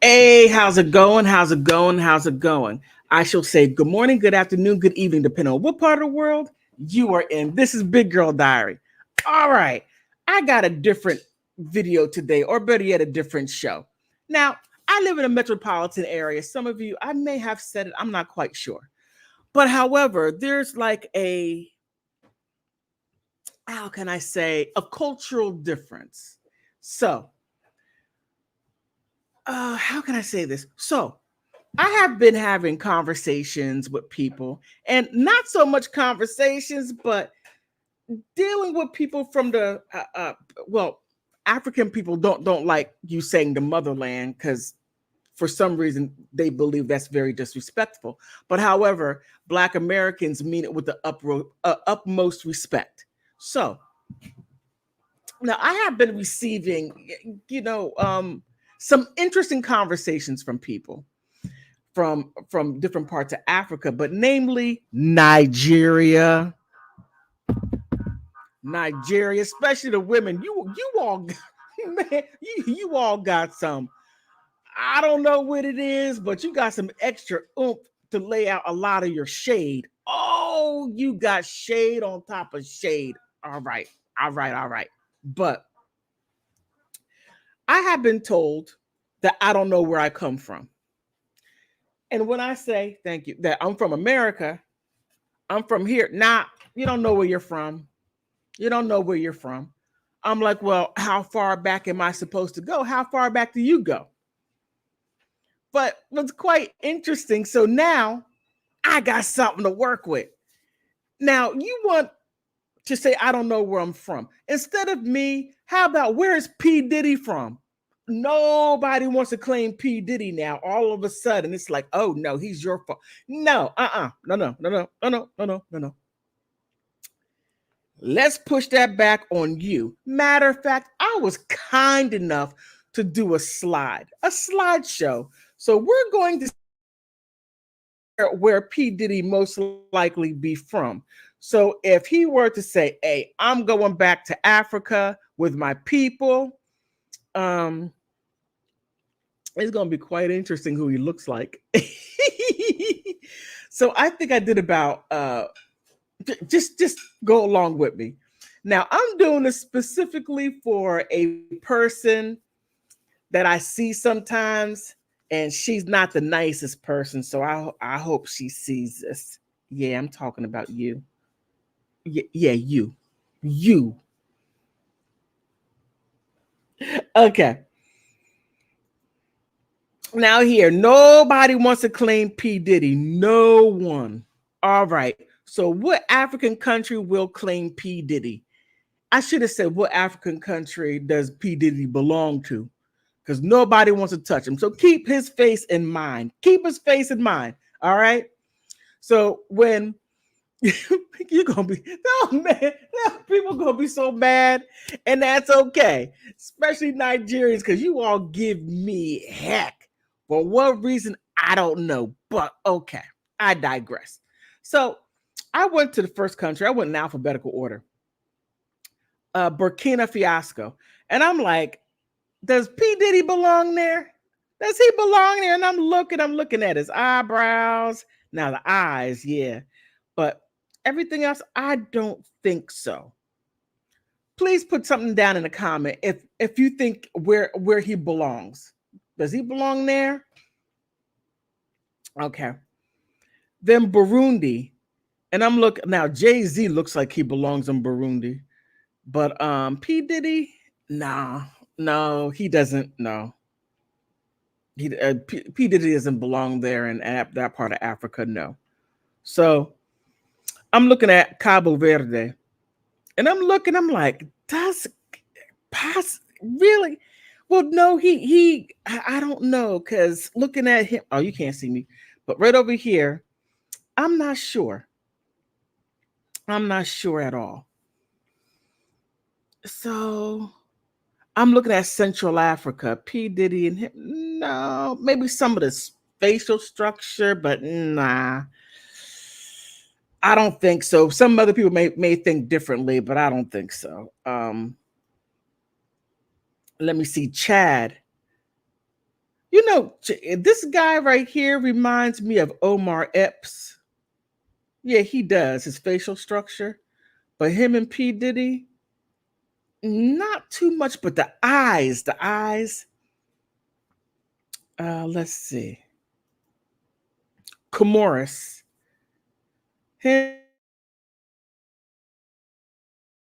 Hey, how's it going? How's it going? How's it going? I shall say good morning, good afternoon, good evening, depending on what part of the world you are in. This is Big Girl Diary. All right, I got a different video today, or better yet, a different show. Now, I live in a metropolitan area. Some of you, I may have said it, I'm not quite sure. But however, there's like how can I say, a cultural difference. So, how can I say this? So, I have been having conversations with people, and not so much conversations, but dealing with people from the well, African people don't like you saying the motherland because for some reason they believe that's very disrespectful. But however, Black Americans mean it with the utmost respect. So now I have been receiving, some interesting conversations from people from different parts of Africa, but namely Nigeria, especially the women. You all, man, you all got some. I don't know what it is, but you got some extra oomph to lay out a lot of your shade. Oh, you got shade on top of shade. All right, all right, all right. But I have been told that I don't know where I come from. And when I say thank you, that I'm from America, I'm from here. Nah, you don't know where you're from. You don't know where you're from. I'm like, well, how far back am I supposed to go? How far back do you go? But what's quite interesting, so now I got something to work with. Now, you want to say, I don't know where I'm from. Instead of me, how about where is P. Diddy from? Nobody wants to claim P. Diddy now. All of a sudden, it's like, oh no, he's your fault. No, no, no, no, no, no, no, no, no, no. Let's push that back on you. Matter of fact, I was kind enough to do a slideshow. So we're going to see where P. Diddy most likely be from. So if he were to say, hey, I'm going back to Africa with my people, it's going to be quite interesting who he looks like. So I think I did about just go along with me. Now I'm doing this specifically for a person that I see sometimes, and she's not the nicest person. So I hope she sees this. Yeah, I'm talking about you. Yeah, you. Okay. Now here, nobody wants to claim P Diddy. No one. All right. So what African country will claim P Diddy? I should have said, what African country does P. Diddy belong to? Because nobody wants to touch him. So keep his face in mind. Keep his face in mind. All right. So when you're gonna be, no man, no, people gonna be so mad, and that's okay. Especially Nigerians, because you all give me heck. For what reason, I don't know. But okay, I digress. So I went to the first country, I went in alphabetical order. Burkina Fiasco. And I'm like, does P. Diddy belong there? Does he belong there? And I'm looking at his eyebrows. Now the eyes, yeah. But everything else, I don't think so. Please put something down in the comment if you think where he belongs. Does he belong there? Okay. Then Burundi. And I'm looking now, Jay-Z looks like he belongs in Burundi. But P. Diddy, nah, no, he doesn't. No, P. Diddy doesn't belong there in that part of Africa. No. So I'm looking at Cabo Verde, and I'm like, does pass really? Well, no, I don't know, because looking at him, oh, you can't see me, but right over here, I'm not sure. I'm not sure at all. So I'm looking at Central Africa, P. Diddy and him. No, maybe some of the facial structure, but nah, I don't think so. Some other people may think differently, but I don't think so. Let me see, Chad. You know, this guy right here reminds me of Omar Epps. Yeah, he does, his facial structure. But him and P. Diddy, not too much, but the eyes. Let's see. Comoros. Him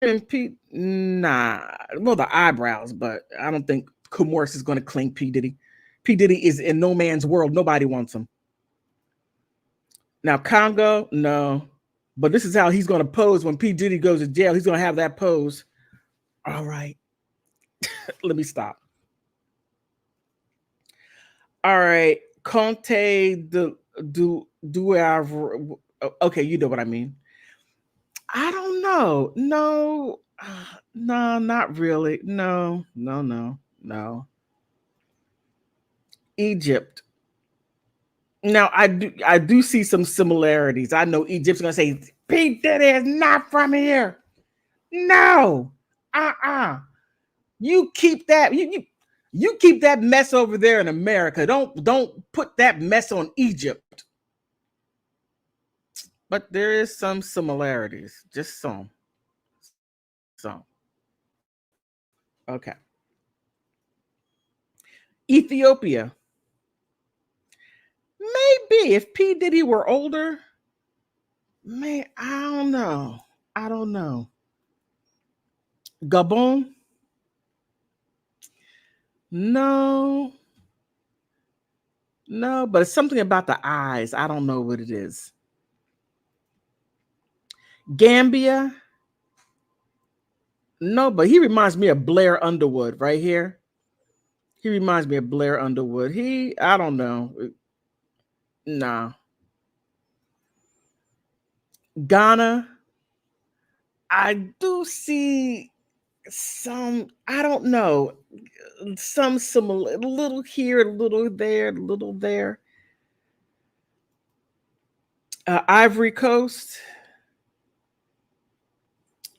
and P. Nah. Well, the eyebrows, but I don't think Comoros is going to claim P. Diddy. P. Diddy is in no man's world. Nobody wants him. Now, Congo, no. But this is how he's going to pose when P. Diddy goes to jail. He's going to have that pose. All right. Let me stop. All right. Conte do okay, you know what I mean. I don't know. No. No, not really. No, no, no, no. Egypt. Now I do see some similarities. I know Egypt's gonna say P. Diddy is not from here. No. Uh-uh. You keep that you keep that mess over there in America. Don't put that mess on Egypt. But there is some similarities, just some. Some. Okay. Ethiopia. Maybe if P. Diddy were older, man, I don't know. I don't know. Gabon? No, no, but it's something about the eyes. I don't know what it is. Gambia? No, but he reminds me of Blair Underwood right here. He reminds me of Blair Underwood. I don't know. Nah. Ghana? I do see some, I don't know, some similar, a little here, a little there, a little there. Ivory Coast,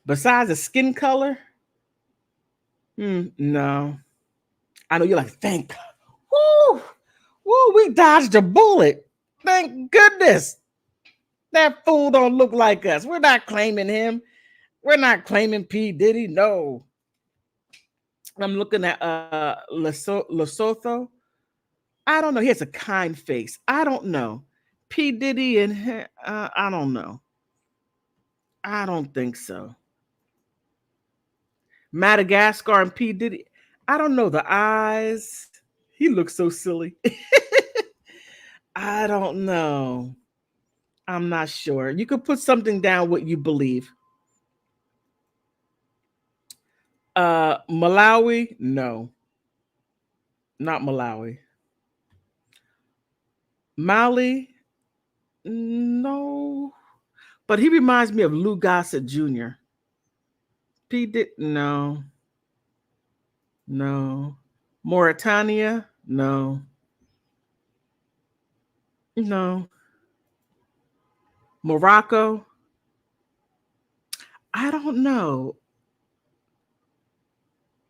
besides the skin color, no. I know you're like, thank God. Woo, woo, we dodged a bullet. Thank goodness. That fool don't look like us. We're not claiming him. We're not claiming P. Diddy. No. I'm looking at Lesotho. I don't know. He has a kind face. I don't know. P. Diddy and him, I don't know. I don't think so. Madagascar and P. Diddy. I don't know. The eyes. He looks so silly. I don't know. I'm not sure. You could put something down what you believe. Malawi? No. Not Malawi. Mali? No. But he reminds me of Lou Gossett Jr. P. Diddy? No. No. Mauritania? No. No. Morocco? I don't know.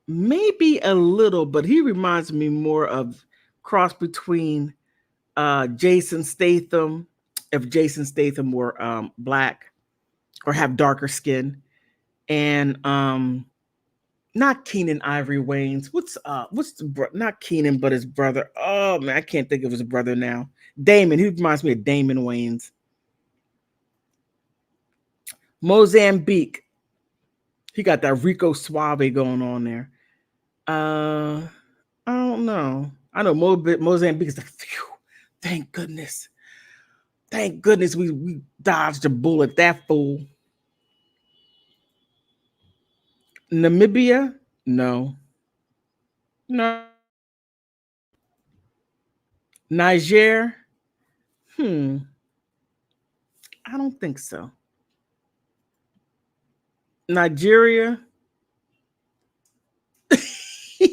Maybe a little, but he reminds me more of cross between Jason Statham, if Jason Statham were black or have darker skin, and not Keenan Ivory Wayans. What's not Keenan, but his brother? Oh man, I can't think of his brother now. Damon. He reminds me of Damon Wayans. Mozambique. He got that Rico Suave going on there. I don't know. I know Mozambique is like, phew, thank goodness. Thank goodness we dodged a bullet. That fool. Namibia? No. No. Niger? I don't think so. Nigeria?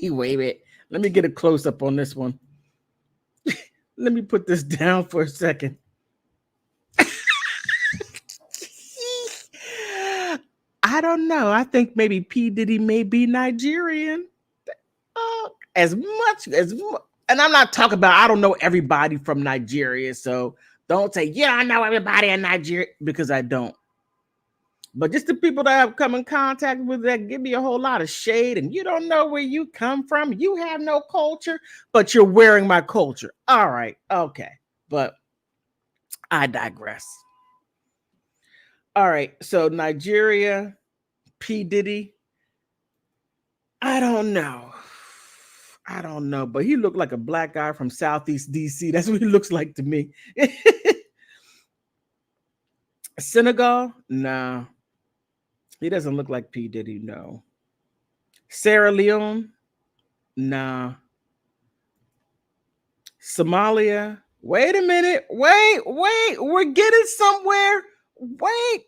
Wait a minute. Let me get a close up on this one. Let me put this down for a second. I don't know. I think maybe P. Diddy may be Nigerian. As much as And I'm not talking about, I don't know everybody from Nigeria. So don't say, yeah, I know everybody in Nigeria, because I don't. But just the people that I've come in contact with that give me a whole lot of shade, and you don't know where you come from. You have no culture, but you're wearing my culture. All right. Okay. But I digress. All right. So Nigeria, P. Diddy. I don't know. I don't know, but he looked like a black guy from Southeast DC. That's what he looks like to me. Senegal? Nah. He doesn't look like P. Diddy, no. Sierra Leone? Nah. Somalia? Wait a minute. Wait. We're getting somewhere. Wait.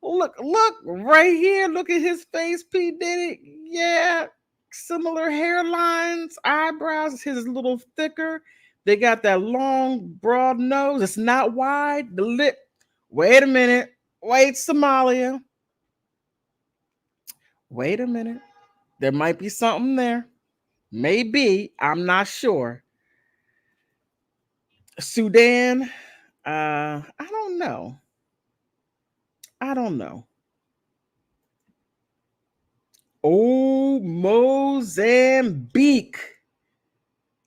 Look right here. Look at his face, P. Diddy. Yeah. Similar hairlines, eyebrows. His is a little thicker. They got that long, broad nose. It's not wide. The lip. Wait a minute. Wait, Somalia. Wait a minute. There might be something there. Maybe. I'm not sure. Sudan. I don't know. I don't know. Oh, Mozambique.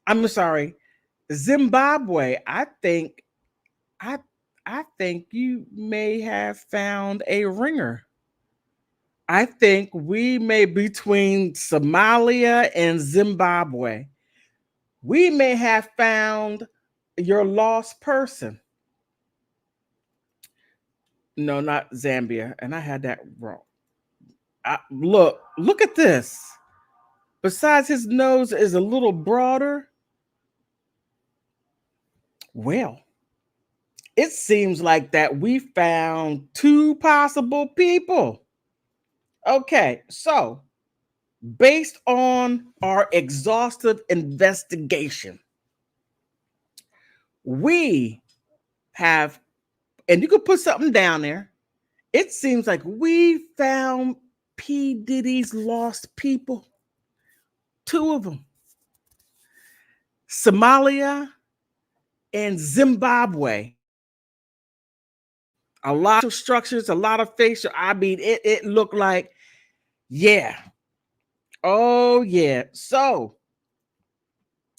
I'm sorry. Zimbabwe. I I think you may have found a ringer. I think we may between Somalia and Zimbabwe. We may have found your lost person. No, not Zambia. And I had that wrong. Look at this. Besides, his nose is a little broader. Well, it seems like that we found two possible people. Okay, so based on our exhaustive investigation, we have, and you could put something down there. It seems like we found P. Diddy's lost people. Two of them. Somalia and Zimbabwe. A lot of structures, a lot of facial. I mean, it looked like, yeah. Oh, yeah. So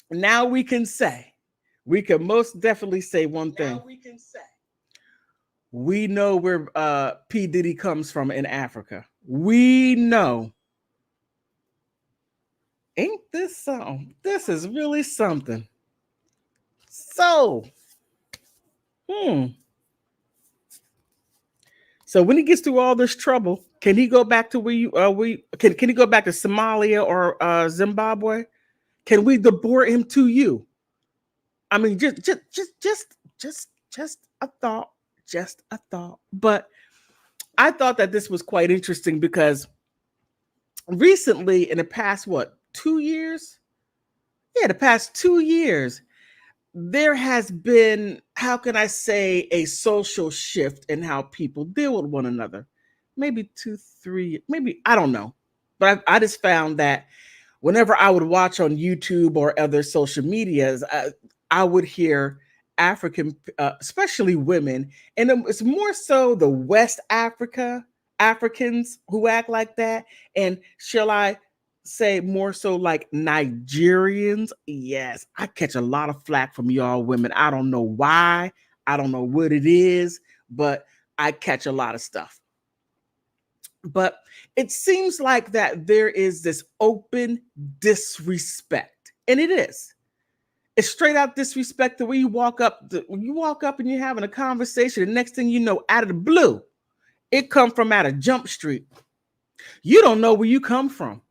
now we can most definitely say one thing. We know where P. Diddy comes from in Africa. We know. Ain't this something? This is really something. So, So when he gets through all this trouble, can he go back to where you can he go back to Somalia or Zimbabwe? Can we deport him to you? I mean, just a thought, just a thought. But I thought that this was quite interesting because recently, in the past, 2 years? Yeah, the past 2 years, there has been, how can I say, a social shift in how people deal with one another. Maybe 2, 3, maybe, I don't know. But I just found that whenever I would watch on YouTube or other social medias, I would hear African, especially women, and it's more so the West Africans who act like that. And shall I say more so like Nigerians? Yes, I catch a lot of flack from y'all women. I don't know why. I don't know what it is, but I catch a lot of stuff. But it seems like that there is this open disrespect, and it is. It's straight out disrespect. The way you walk up, and you're having a conversation, the next thing you know, out of the blue, it come from out of Jump Street. You don't know where you come from.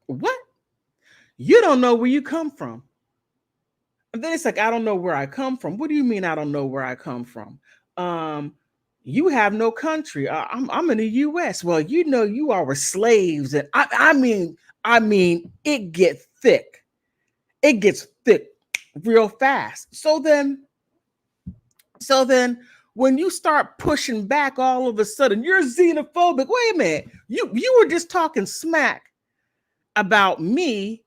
What? You don't know where you come from. And then it's like, I don't know where I come from. What do you mean I don't know where I come from? You have no country. I'm in the U.S. Well, you know you are with slaves, and I mean, it gets thick. It gets thick real fast. So then, when you start pushing back, all of a sudden you're xenophobic. Wait a minute, you were just talking smack, about me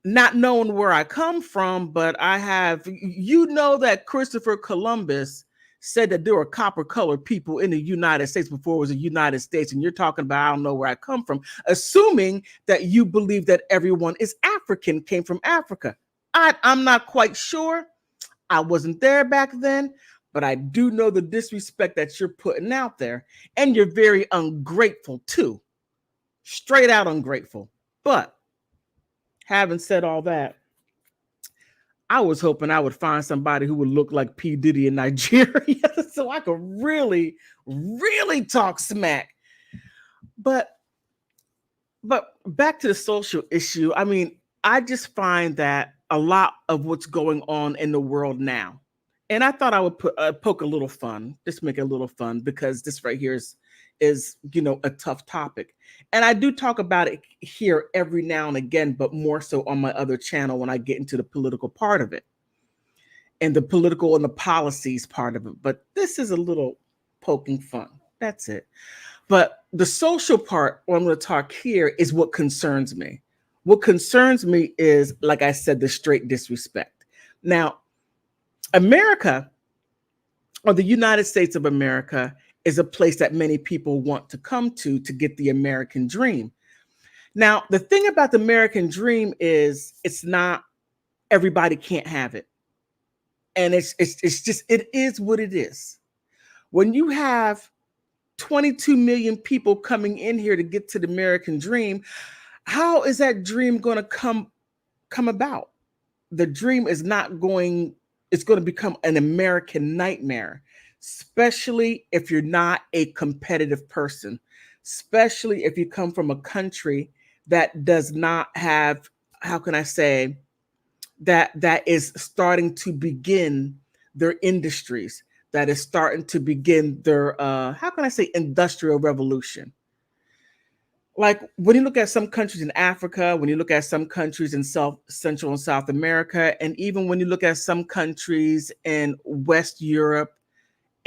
not knowing where I come from, but I have, that Christopher Columbus said that there were copper colored people in the United States before it was the United States. And you're talking about, I don't know where I come from, assuming that you believe that everyone is African, came from Africa. I'm not quite sure. I wasn't there back then, but I do know the disrespect that you're putting out there. And you're very ungrateful too. Straight out ungrateful. But having said all that, I was hoping I would find somebody who would look like P. Diddy in Nigeria so I could really, really talk smack. But back to the social issue. I mean, I just find that a lot of what's going on in the world now, and I thought I would poke a little fun, just make it a little fun, because this right here is a tough topic, and I do talk about it here every now and again, but more so on my other channel when I get into the political part of it and the political and the policies part of it. But this is a little poking fun. That's it. But the social part, what I'm going to talk here, is what concerns me. What concerns me is, like I said, the straight disrespect. Now, America, or the United States of America, is a place that many people want to come to get the American dream. Now, the thing about the American dream is it's not, everybody can't have it. And it's just, it is what it is. When you have 22 million people coming in here to get to the American dream, how is that dream going to come about? The dream is not going, it's going to become an American nightmare, especially if you're not a competitive person, especially if you come from a country that does not have, how can I say, that is starting to begin their industries, that is starting to begin their, how can I say, industrial revolution. Like when you look at some countries in Africa, when you look at some countries in Central and South America, and even when you look at some countries in West Europe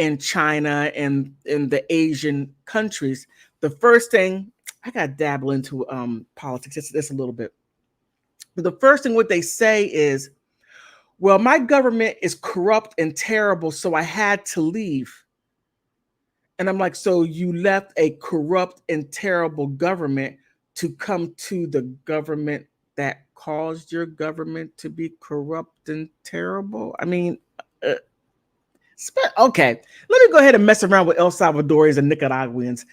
and China and in the Asian countries, the first thing, I got to dabble into politics just a little bit. But the first thing what they say is, well, my government is corrupt and terrible, so I had to leave. And I'm like, so you left a corrupt and terrible government to come to the government that caused your government to be corrupt and terrible? I mean, okay, let me go ahead and mess around with El Salvadorians and Nicaraguans.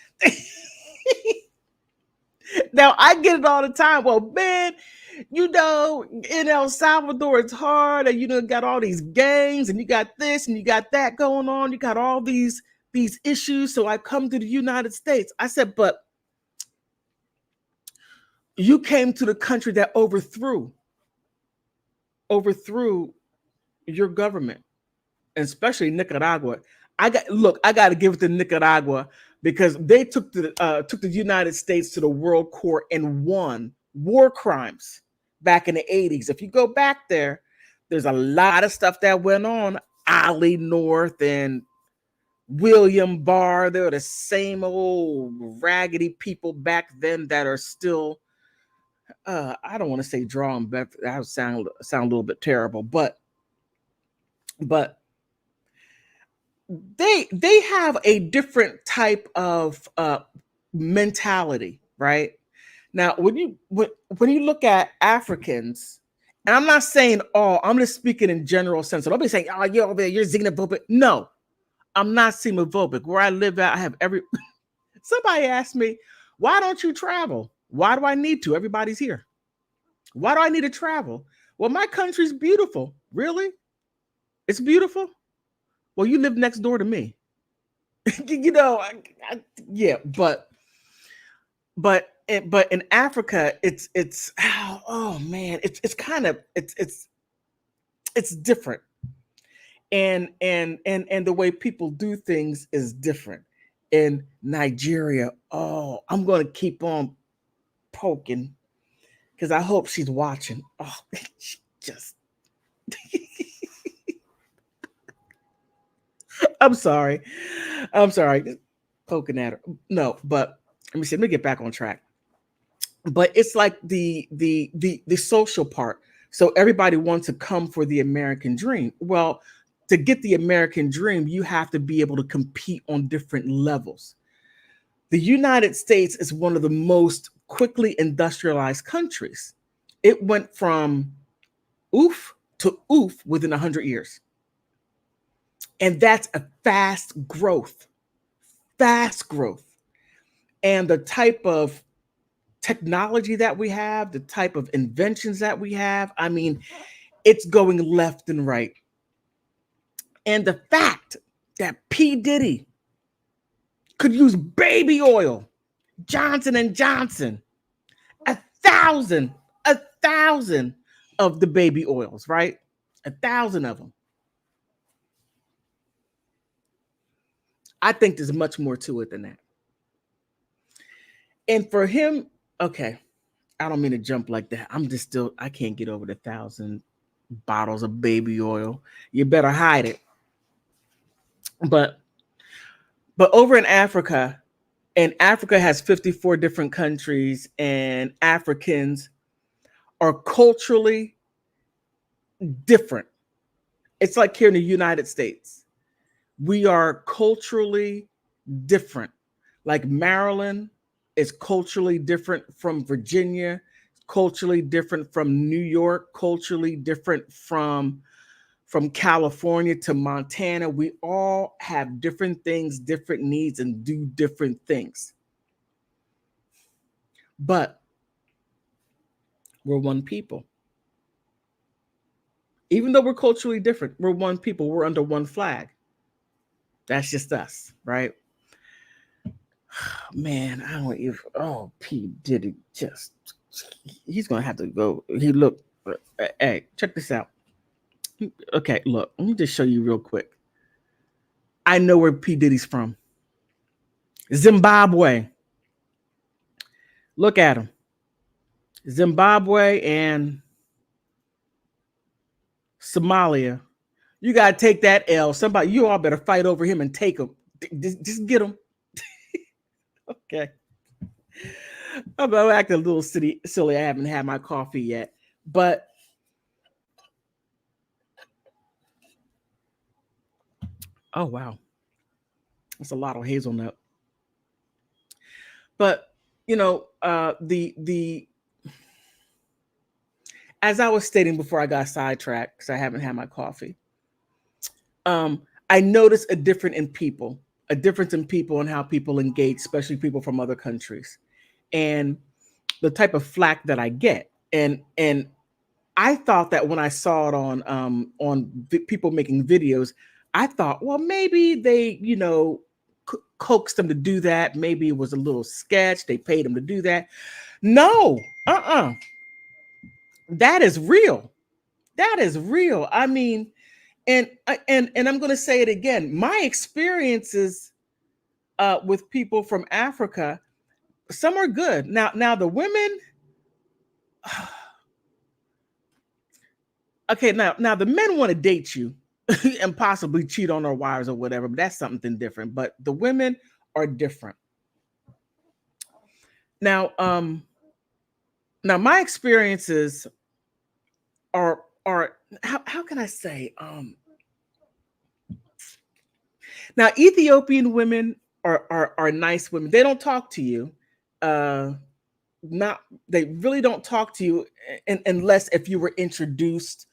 Now, I get it all the time. Well, man, in El Salvador, it's hard, and got all these gangs, and you got this, and you got that going on. You got all these issues. So I come to the United States. I said, but you came to the country that overthrew your government, and especially Nicaragua. I got to give it to Nicaragua, because they took the United States to the World Court and won war crimes back in the 80s. If you go back there, there's a lot of stuff that went on. Ali North and William Barr, they're the same old raggedy people back then that are still, I don't want to say drawing, but that would sound a little bit terrible, but they have a different type of mentality, right? Now, when you look at Africans, and I'm not saying all, I'm just speaking in general sense. So don't be saying, oh, you're over there, you're xenophobic. No, I'm not xenophobic. Where I live at, I have somebody asked me, why don't you travel? Why do I need to? Everybody's here. Why do I need to travel? Well, my country's beautiful. Really? It's beautiful? Well, you live next door to me. Yeah, but in Africa, it's oh man, it's kind of it's different. And the way people do things is different. In Nigeria, oh, I'm going to keep on poking because I hope she's watching. Oh, just I'm sorry, poking at her. No, but let me get back on track. but it's like the social part. So everybody wants to come for the American dream. Well, to get the American dream, you have to be able to compete on different levels. The United States is one of the most quickly industrialized countries. It went from oof to oof within 100 years. And that's a fast growth, fast growth. And the type of technology that we have, the type of inventions that we have, I mean, it's going left and right. And the fact that P. Diddy could use baby oil, Johnson and Johnson, a thousand, a thousand of the baby oils, right? 1,000 of them. I think there's much more to it than that. And for him, okay, I don't mean to jump like that. I'm just still, I can't get over the 1,000 bottles of baby oil. You better hide it. But over in Africa, and Africa has 54 different countries, and Africans are culturally different. It's like here in the United States. We are culturally different. Like Maryland is culturally different from Virginia, culturally different from New York, culturally different from California to Montana. We all have different things, different needs, and do different things. But we're one people. Even though we're culturally different, we're one people. We're under one flag. That's just us, right? Man, I don't even. Oh, P. Diddy just. He's going to have to go. Hey, check this out. Okay, look, let me just show you real quick. I know where P. Diddy's from. Zimbabwe. Look at him. Zimbabwe and Somalia. You got to take that L. Somebody, you all better fight over him and take him. Just get him. Okay. I'm acting a little silly. I haven't had my coffee yet. But oh, wow. That's a lot of hazelnut. But, you know, as I was stating before I got sidetracked, because I haven't had my coffee, I noticed a difference in people and how people engage, especially people from other countries, and the type of flack that I get. And I thought that when I saw it on people making videos, I thought, well, maybe they, coaxed them to do that. Maybe it was a little sketch. They paid them to do that. No, that is real. That is real. I mean, and I'm going to say it again. My experiences with people from Africa, some are good. Now the women. Okay, now the men want to date you and possibly cheat on their wives or whatever, but that's something different. But the women are different. Now, now my experiences are how can I say? Now Ethiopian women are nice women. They don't talk to you. They really don't talk to you unless if you were introduced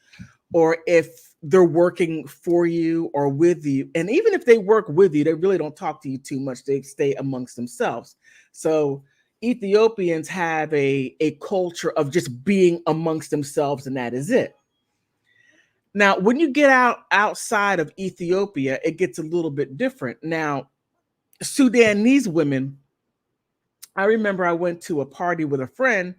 or if they're working for you or with you. And even if they work with you, they really don't talk to you too much. They stay amongst themselves. So Ethiopians have a culture of just being amongst themselves, and that is it. Now, when you get outside of Ethiopia, it gets a little bit different. Now, Sudanese women, I remember I went to a party with a friend,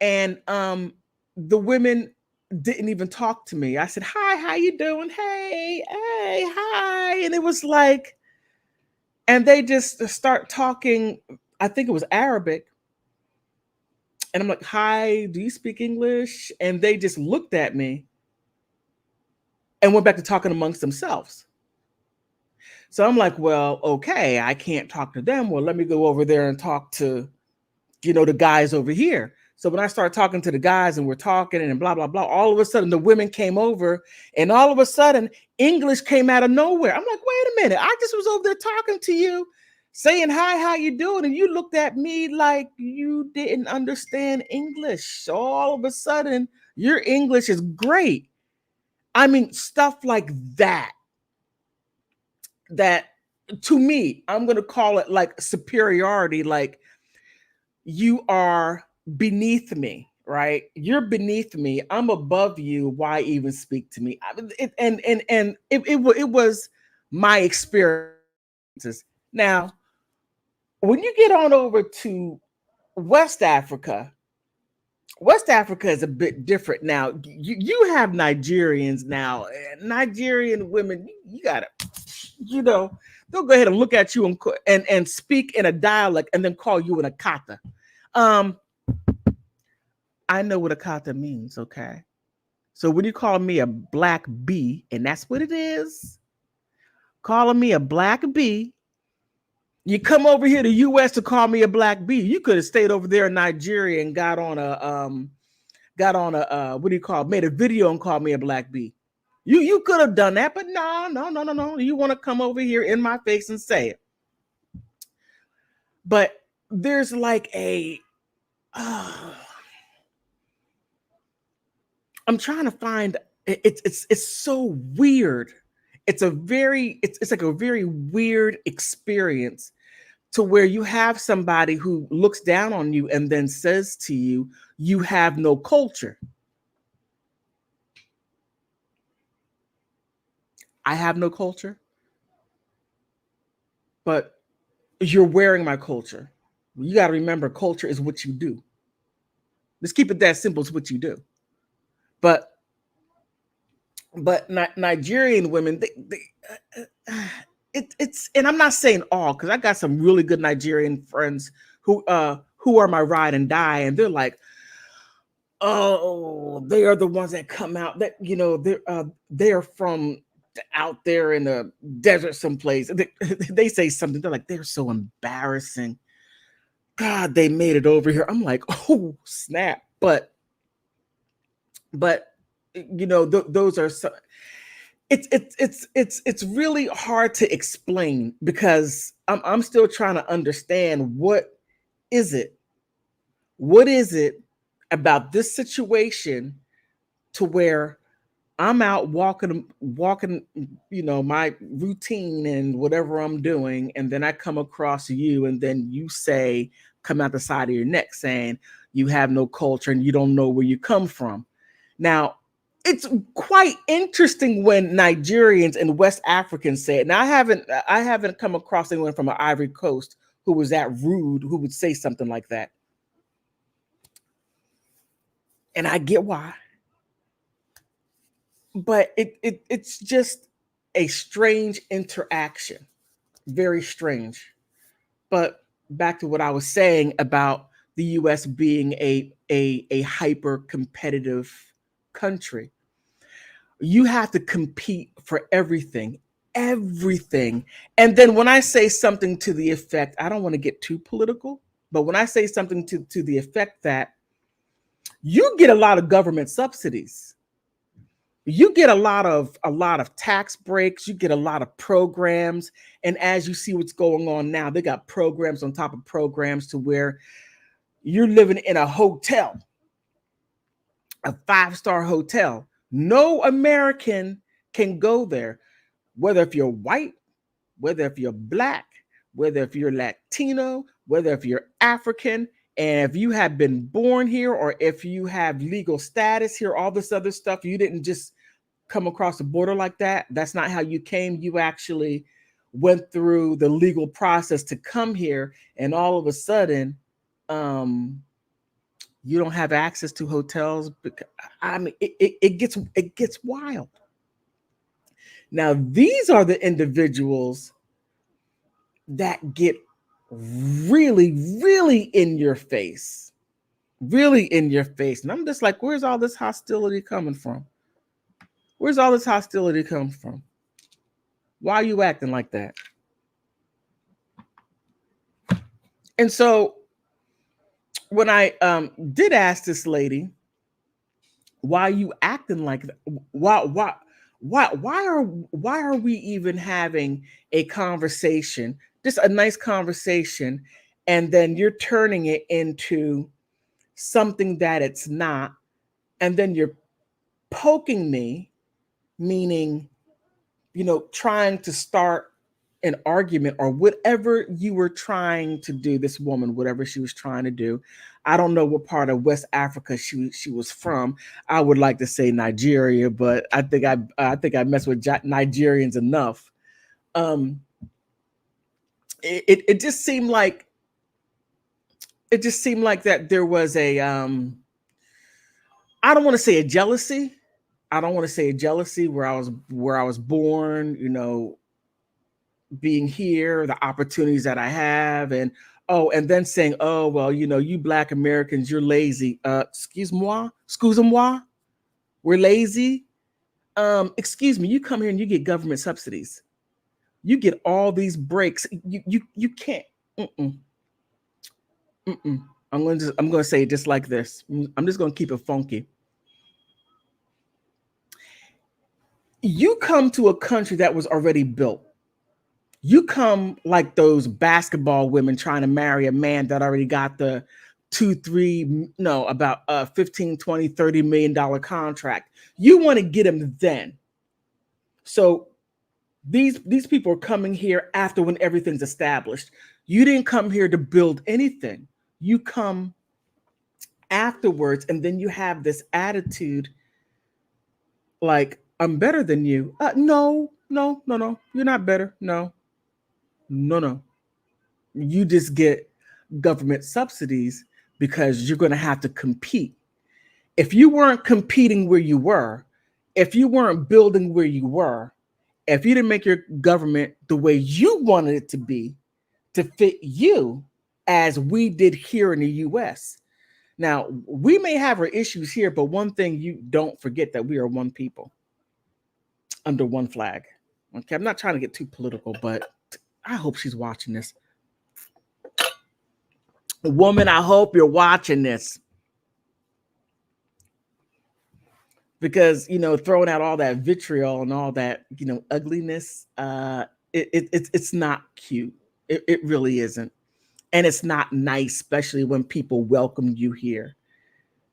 and the women didn't even talk to me. I said, "Hi, how you doing? Hey, hi." And it was like, and they just start talking, I think it was Arabic. And I'm like, "Hi, do you speak English?" And they just looked at me and went back to talking amongst themselves. So I'm like, well, okay, I can't talk to them. Well, let me go over there and talk to the guys over here. So when I start talking to the guys and we're talking and blah, blah, blah, all of a sudden the women came over and all of a sudden English came out of nowhere. I'm like, wait a minute. I just was over there talking to you, saying, hi, how you doing? And you looked at me like you didn't understand English. So all of a sudden your English is great. I mean, stuff like that, that to me, I'm going to call it like superiority. Like, you are beneath me, right? You're beneath me. I'm above you. Why even speak to me? It was my experiences. Now, when you get on over to West Africa, West Africa is a bit different now. You have Nigerians now. Nigerian women, you gotta, they'll go ahead and look at you and speak in a dialect and then call you an Akata. I know what Akata means, okay? So when you call me a black bee, and that's what it is, calling me a black bee, you come over here to US to call me a black bee. You could have stayed over there in Nigeria and got on a what do you call it? Made a video and called me a black bee. You could have done that, but no. You want to come over here in my face and say it. But there's like I'm trying to find it's so weird. It's like a very weird experience to where you have somebody who looks down on you and then says to you, you have no culture. I have no culture, but you're wearing my culture. You got to remember, culture is what you do. Let's keep it that simple. It's what you do. But Nigerian women, it's and I'm not saying all, because I got some really good Nigerian friends who are my ride and die, and they're like, oh, they are the ones that come out that they're from out there in the desert someplace. They say something, they're like, they're so embarrassing. God, they made it over here. I'm like, oh snap. But those are so, it's really hard to explain, because I'm still trying to understand what is it about this situation to where I'm out walking, my routine and whatever I'm doing, and then I come across you, and then you say, come out the side of your neck saying you have no culture and you don't know where you come from. Now, it's quite interesting when Nigerians and West Africans say it. Now, I haven't come across anyone from an Ivory Coast who was that rude, who would say something like that. And I get why. But it's just a strange interaction. Very strange. But back to what I was saying about the US being a hyper competitive country. You have to compete for everything. And then when I say something to the effect, I don't want to get too political, but when I say something to the effect that you get a lot of government subsidies, you get a lot of tax breaks, you get a lot of programs, and as you see what's going on now, they got programs on top of programs to where you're living in a hotel, a 5-star hotel. No American can go there, whether if you're white, whether if you're black, whether if you're Latino, whether if you're African, and if you have been born here or if you have legal status here, all this other stuff, you didn't just come across the border like that. That's not how you came. You actually went through the legal process to come here, and all of a sudden, you don't have access to hotels. Because, I mean, it gets wild. Now, these are the individuals that get really, really in your face. Really in your face. And I'm just like, where's all this hostility coming from? Where's all this hostility come from? Why are you acting like that? And so when I did ask this lady, why are you acting like that? Why are we even having a conversation, just a nice conversation, and then you're turning it into something that it's not, and then you're poking me, meaning, trying to start an argument or whatever you were trying to do. This woman, whatever she was trying to do, I don't know what part of West Africa she was from. I would like to say Nigeria, but I think I mess with Nigerians enough. Um, it just seemed like that there was a I don't want to say a jealousy. I don't want to say a jealousy where I was born, being here, the opportunities that I have, and and then saying, oh well, you Black Americans, you're lazy. Excuse moi, we're lazy. Excuse me, you come here and you get government subsidies. You get all these breaks. You can't. Mm-mm, mm-mm. I'm gonna say it just like this. I'm just gonna keep it funky. You come to a country that was already built. You come like those basketball women trying to marry a man that already got the two, three, no, about 15, 20, $30 million contract. You want to get him then. So these people are coming here after when everything's established. You didn't come here to build anything. You come afterwards, and then you have this attitude like, I'm better than you. No, no, no, no. You're not better. No, no, no. You just get government subsidies because you're going to have to compete. If you weren't competing where you were, if you weren't building where you were, if you didn't make your government the way you wanted it to fit you, as we did here in the US. Now, we may have our issues here, but one thing you don't forget, that we are one people under one flag. Okay, I'm not trying to get too political, but I hope she's watching this. Woman, I hope you're watching this. Because, throwing out all that vitriol and all that, ugliness, it's not cute. It really isn't. And it's not nice, especially when people welcome you here.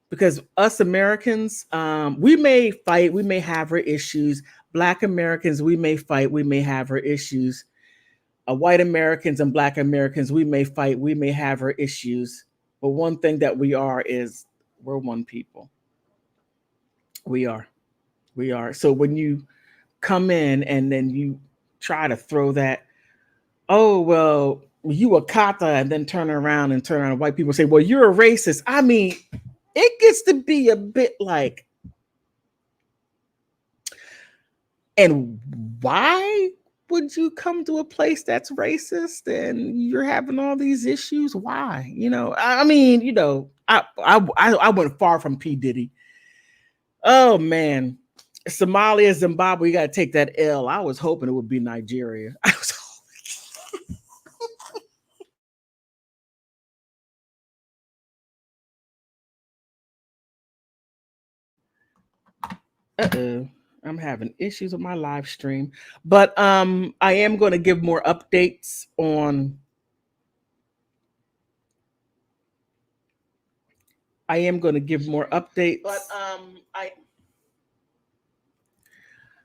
Because us Americans, we may fight, we may have our issues. Black Americans, we may fight, we may have our issues. White Americans and Black Americans, we may fight, we may have our issues. But one thing that we are is we're one people. We are. We are. So when you come in and then you try to throw that, oh, well, you a kata, and then turn around and white people say, well, you're a racist. I mean, it gets to be a bit like, and why would you come to a place that's racist and you're having all these issues? Why? I mean, I went far from P. Diddy. Oh man. Somalia, Zimbabwe, you got to take that L. I was hoping it would be Nigeria. I was uh-oh. I'm having issues with my live stream. But I am going to give more updates on I am going to give more updates. But I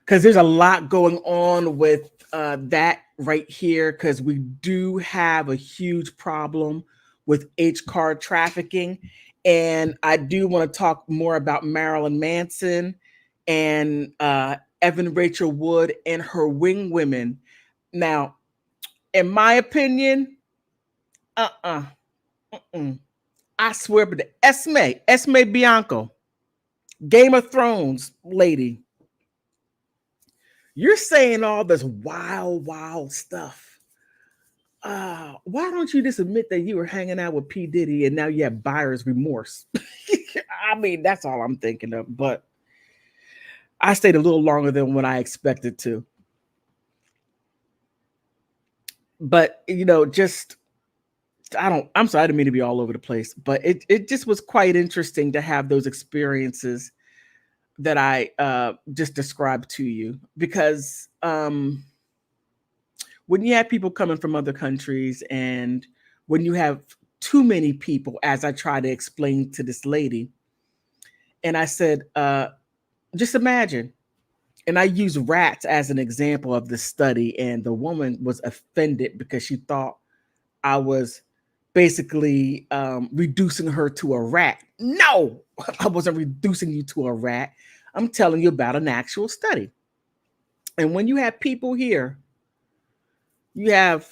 because there's a lot going on with that right here, because we do have a huge problem with H card trafficking. And I do want to talk more about Marilyn Manson and Evan Rachel Wood and her wing women. Now, in my opinion, uh-uh, mm-mm. I swear, but the Esme Bianco, Game of Thrones lady, you're saying all this wild stuff. Why don't you just admit that you were hanging out with P. Diddy and now you have buyer's remorse? I mean, that's all I'm thinking of. But I stayed a little longer than what I expected to. But, just I'm sorry, I didn't mean to be all over the place, but it just was quite interesting to have those experiences that I just described to you, because when you have people coming from other countries, and when you have too many people, as I try to explain to this lady, and I said, just imagine, and I use rats as an example of the study, and the woman was offended because she thought I was basically reducing her to a rat. No, I wasn't reducing you to a rat. I'm telling you about an actual study. And when you have people here, you have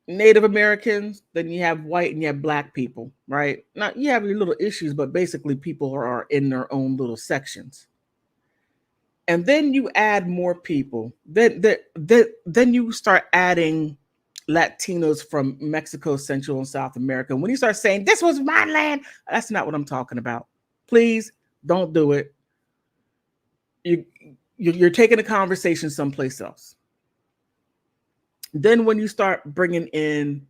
Native Americans, then you have white and you have black people, right? Now you have your little issues, but basically people are in their own little sections. And then you add more people. Then you start adding Latinos from Mexico, Central and South America. When you start saying this was my land, that's not what I'm talking about. Please don't do it. You you're taking a conversation someplace else. Then when you start bringing in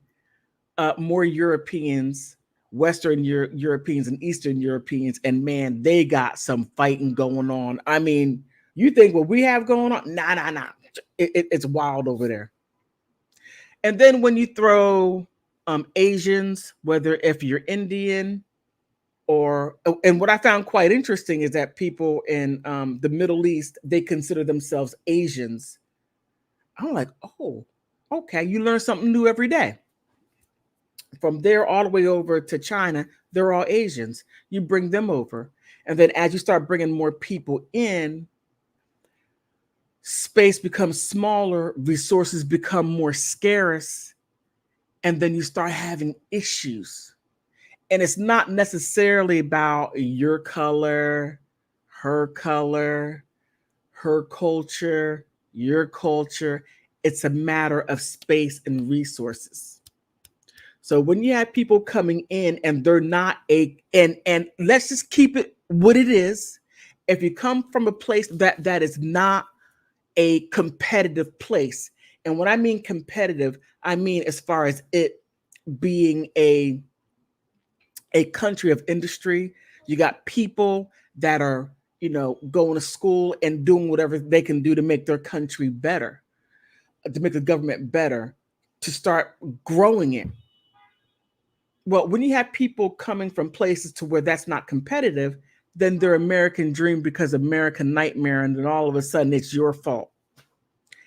more Europeans, Europeans and Eastern Europeans, and man, they got some fighting going on. I mean, you think what we have going on? Nah, nah, nah. It's wild over there. And then when you throw Asians, whether if you're Indian or, and what I found quite interesting is that people in the Middle East, they consider themselves Asians. I'm like, oh, okay, you learn something new every day. From there all the way over to China, they're all Asians. You bring them over. And then as you start bringing more people in, space becomes smaller, resources become more scarce, and then you start having issues. And it's not necessarily about your color, her color, her culture, your culture. It's a matter of space and resources. So when you have people coming in and they're not and let's just keep it what it is. If you come from a place that is not a competitive place, and when I mean competitive, I mean as far as it being a country of industry, you got people that are, going to school and doing whatever they can do to make their country better, to make the government better, to start growing it. Well, when you have people coming from places to where that's not competitive, then their American dream becomes American nightmare, and then all of a sudden it's your fault.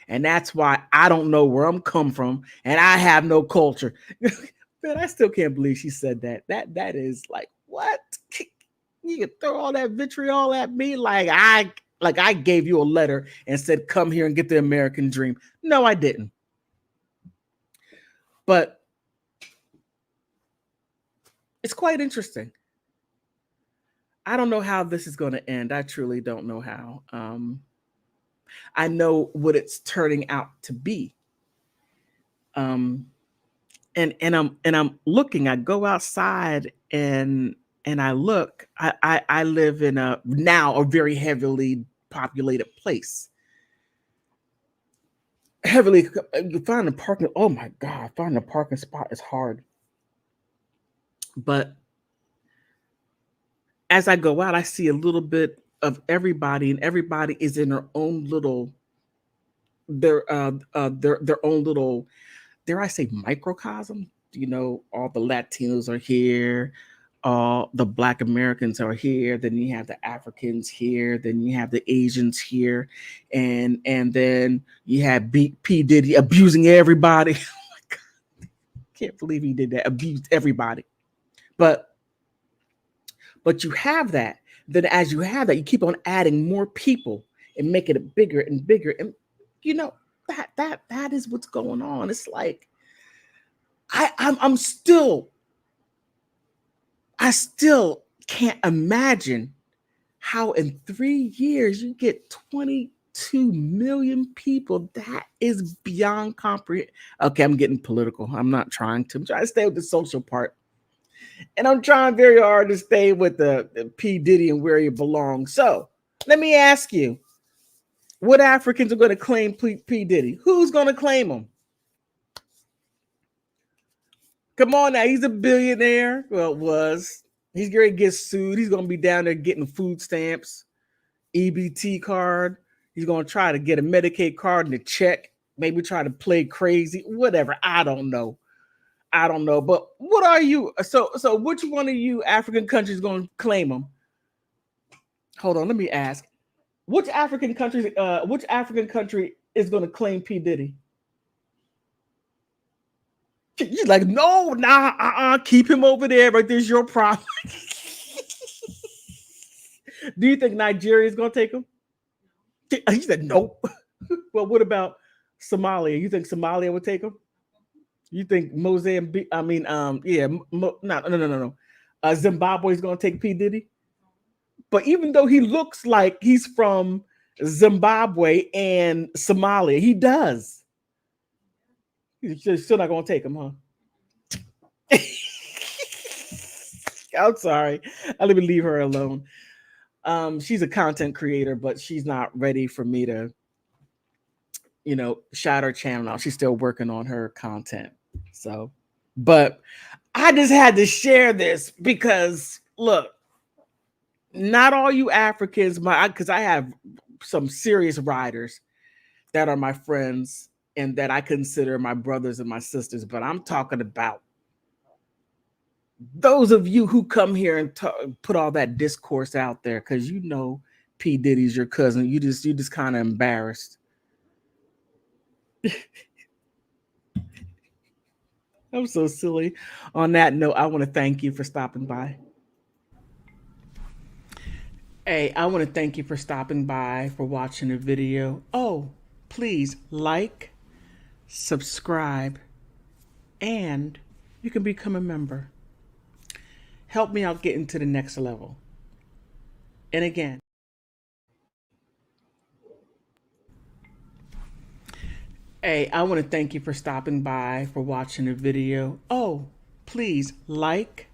And that's why I don't know where I'm come from, and I have no culture. Man, I still can't believe she said that. That is like, what? You can throw all that vitriol at me like I gave you a letter and said, come here and get the American dream. No, I didn't. But it's quite interesting. I don't know how this is going to end. I truly don't know how. I know what it's turning out to be. Um, and I'm looking. I go outside and I look. I live in a very heavily populated place. Heavily, you find a parking. Oh my God, finding a parking spot is hard. But as I go out, I see a little bit of everybody, and everybody is in their own little, dare I say, microcosm. All the Latinos are here, all the Black Americans are here. Then you have the Africans here. Then you have the Asians here, and then you have P Diddy abusing everybody. Oh my God, can't believe he did that. Abused everybody, but you have that. Then as you have that, you keep on adding more people and making it bigger and bigger. And you know that is what's going on. It's like I'm still I still can't imagine how in 3 years you get 22 million people. That is beyond comprehend. Okay, I'm getting political. I'm not trying to. I'm trying to stay with the social part. And I'm trying very hard to stay with the P. Diddy and where he belongs. So let me ask you, what Africans are going to claim P. Diddy? Who's going to claim him? Come on now, he's a billionaire. Well, was. He's going to get sued. He's going to be down there getting food stamps, EBT card. He's going to try to get a Medicaid card and a check. Maybe try to play crazy, whatever. I don't know. I don't know. But what are you? So which one of you African countries going to claim him? Hold on, let me ask. Which African country is going to claim P. Diddy? You're like, no, nah, keep him over there. Right there's your problem. Do you think Nigeria is going to take him? He said, nope. Well, what about Somalia? You think Somalia would take him? You think Mozambique? I mean, yeah, no. Zimbabwe is going to take P. Diddy? But even though he looks like he's from Zimbabwe and Somalia, he does. You're still not going to take him, huh? I'm sorry. I'll even leave her alone. She's a content creator, but she's not ready for me to, shout her channel out. She's still working on her content. So, but I just had to share this because look, not all you Africans, because I have some serious riders that are my friends and that I consider my brothers and my sisters, but I'm talking about those of you who come here and put all that discourse out there because P. Diddy's your cousin. You just kind of embarrassed. I'm so silly. On that note, I want to thank you for stopping by. Hey, I want to thank you for stopping by, for watching the video. Oh, please like, subscribe, and you can become a member. Help me out getting to the next level. And again, hey, I want to thank you for stopping by, for watching the video. Oh, please like,